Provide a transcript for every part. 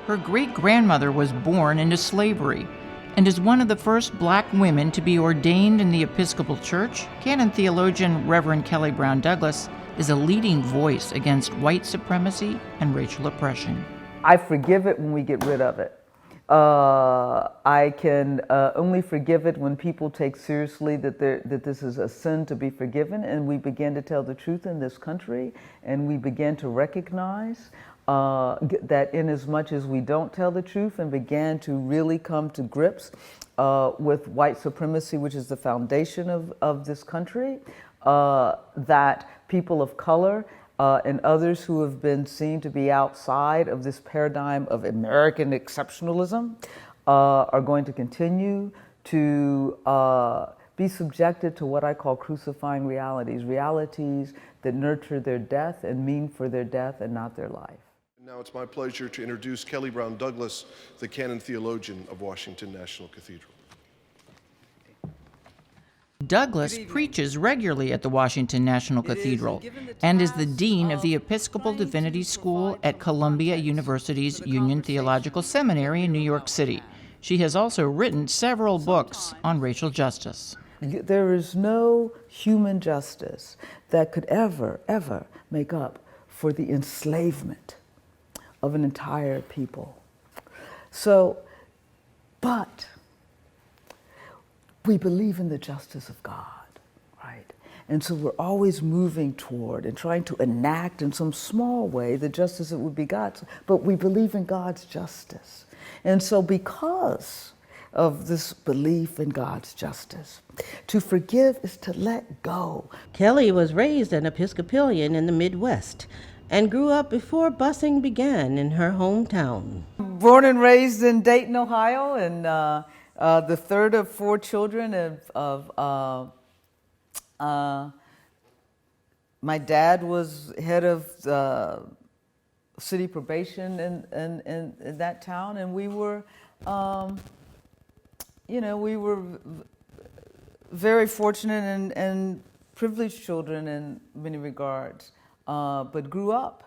Her great-grandmother was born into slavery and is one of the first black women to be ordained in the Episcopal Church. Canon theologian Reverend Kelly Brown Douglas is a leading voice against white supremacy and racial oppression. I forgive it when we get rid of it. I can only forgive it when people take seriously that this is a sin to be forgiven, and we begin to tell the truth in this country, and we begin to recognize that in as much as we don't tell the truth and began to really come to grips with white supremacy, which is the foundation of this country, that people of color and others who have been seen to be outside of this paradigm of American exceptionalism are going to continue to be subjected to what I call crucifying realities, realities that nurture their death and mean for their death and not their life. Now it's my pleasure to introduce Kelly Brown Douglas, the Canon theologian of Washington National Cathedral. Douglas preaches regularly at the Washington National Cathedral and is the dean of the Episcopal Divinity School at Columbia University's Union Theological Seminary in New York City. She has also written several books on racial justice. There is no human justice that could ever make up for the enslavement of an entire people. But we believe in the justice of God, right? And so we're always moving toward and trying to enact in some small way the justice that would be God's, but we believe in God's justice. And so because of this belief in God's justice, to forgive is to let go. Kelly was raised an Episcopalian in the Midwest and grew up before busing began in her hometown. Born and raised in Dayton, Ohio, and the third of four children of my dad was head of city probation in that town, and we were, we were very fortunate and privileged children in many regards, but grew up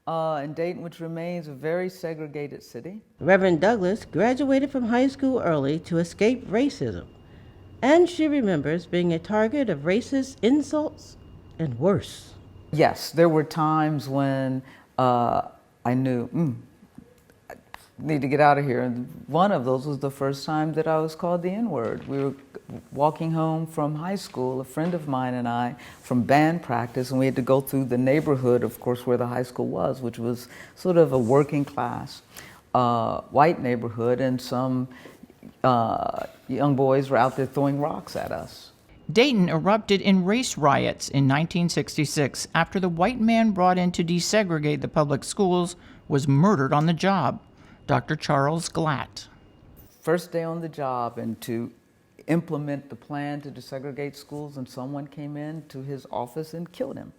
in Dayton, which remains a very segregated city. Reverend Douglas graduated from high school early to escape racism, and she remembers being a target of racist insults and worse. Yes, there were times when I knew, I need to get out of here. And one of those was the first time that I was called the N-word. We were walking home from high school, a friend of mine and I, from band practice, and we had to go through the neighborhood, of course, where the high school was, which was sort of a working class white neighborhood, and some young boys were out there throwing rocks at us. Dayton erupted in race riots in 1966 after the white man brought in to desegregate the public schools was murdered on the job, Dr. Charles Glatt. First day on the job, and to implement the plan to desegregate schools, and someone came in to his office and killed him.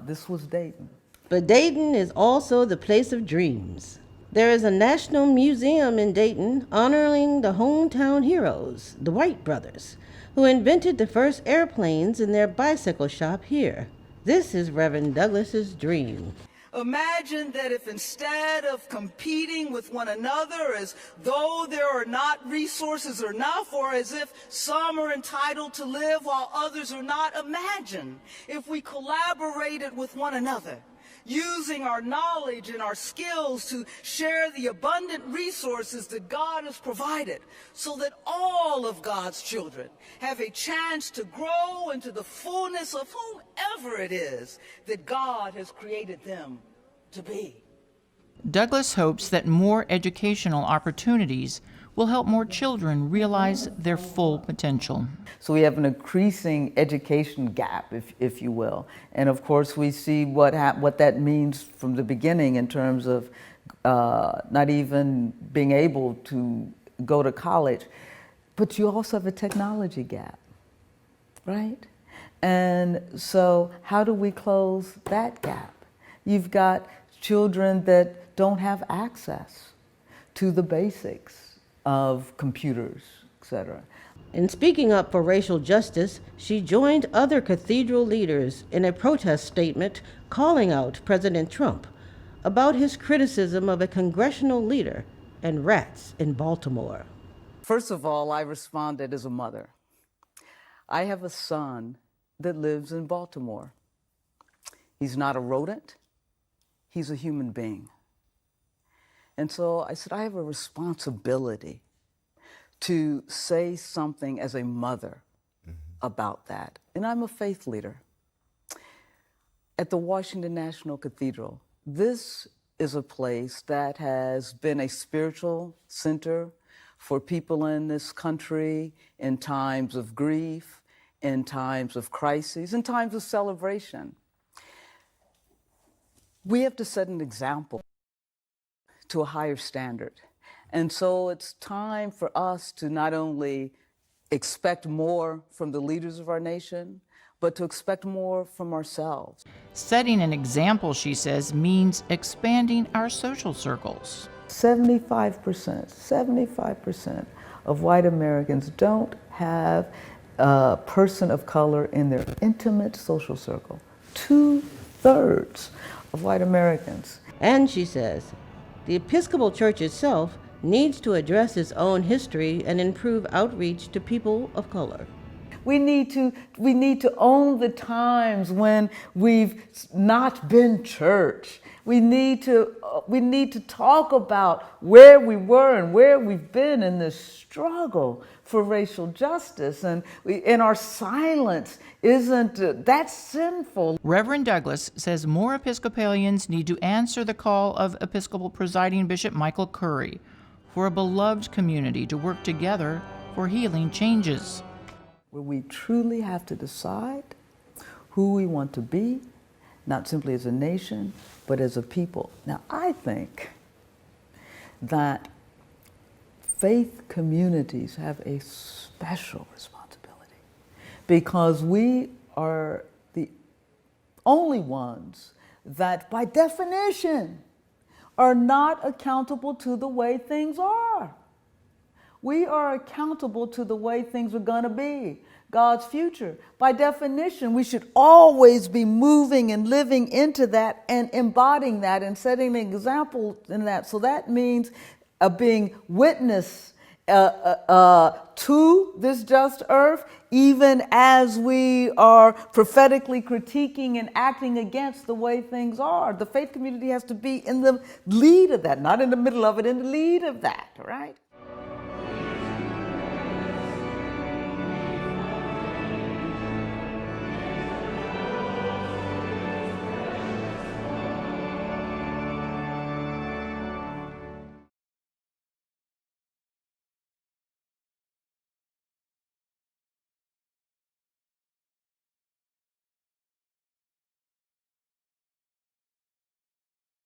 This was Dayton. But Dayton is also the place of dreams. There is a national museum in Dayton honoring the hometown heroes, the White brothers, who invented the first airplanes in their bicycle shop here. This is Reverend Douglas's dream. Imagine that if instead of competing with one another as though there are not resources enough, or as if some are entitled to live while others are not, imagine if we collaborated with one another, using our knowledge and our skills to share the abundant resources that God has provided, so that all of God's children have a chance to grow into the fullness of whomever it is that God has created them to be. Douglas hopes that more educational opportunities will help more children realize their full potential. So we have an increasing education gap, if you will. And of course we see what that means from the beginning in terms of not even being able to go to college. But you also have a technology gap, right? And so how do we close that gap? You've got children that don't have access to the basics of computers, etc. In speaking up for racial justice, she joined other cathedral leaders in a protest statement calling out President Trump, about his criticism of a congressional leader and rats in Baltimore. First of all, I responded as a mother. I have a son that lives in Baltimore. He's not a rodent, he's a human being. And so I said, I have a responsibility to say something as a mother about that. And I'm a faith leader. At the Washington National Cathedral, this is a place that has been a spiritual center for people in this country in times of grief, in times of crises, in times of celebration. We have to set an example to a higher standard. And so it's time for us to not only expect more from the leaders of our nation, but to expect more from ourselves. Setting an example, she says, means expanding our social circles. 75% of white Americans don't have a person of color in their intimate social circle. 2/3 of white Americans. And she says, the Episcopal Church itself needs to address its own history and improve outreach to people of color. We need to own the times when we've not been church. We need to talk about where we were and where we've been in this struggle for racial justice, and our silence isn't that's sinful. Reverend Douglas says more Episcopalians need to answer the call of Episcopal Presiding Bishop Michael Curry for a beloved community to work together for healing changes. Where we truly have to decide who we want to be, not simply as a nation, but as a people. Now, I think that faith communities have a special responsibility because we are the only ones that, by definition, are not accountable to the way things are. We are accountable to the way things are going to be, God's future. By definition, we should always be moving and living into that and embodying that and setting an example in that. So that means being witness to this just earth, even as we are prophetically critiquing and acting against the way things are. The faith community has to be in the lead of that, not in the middle of it, in the lead of that, right?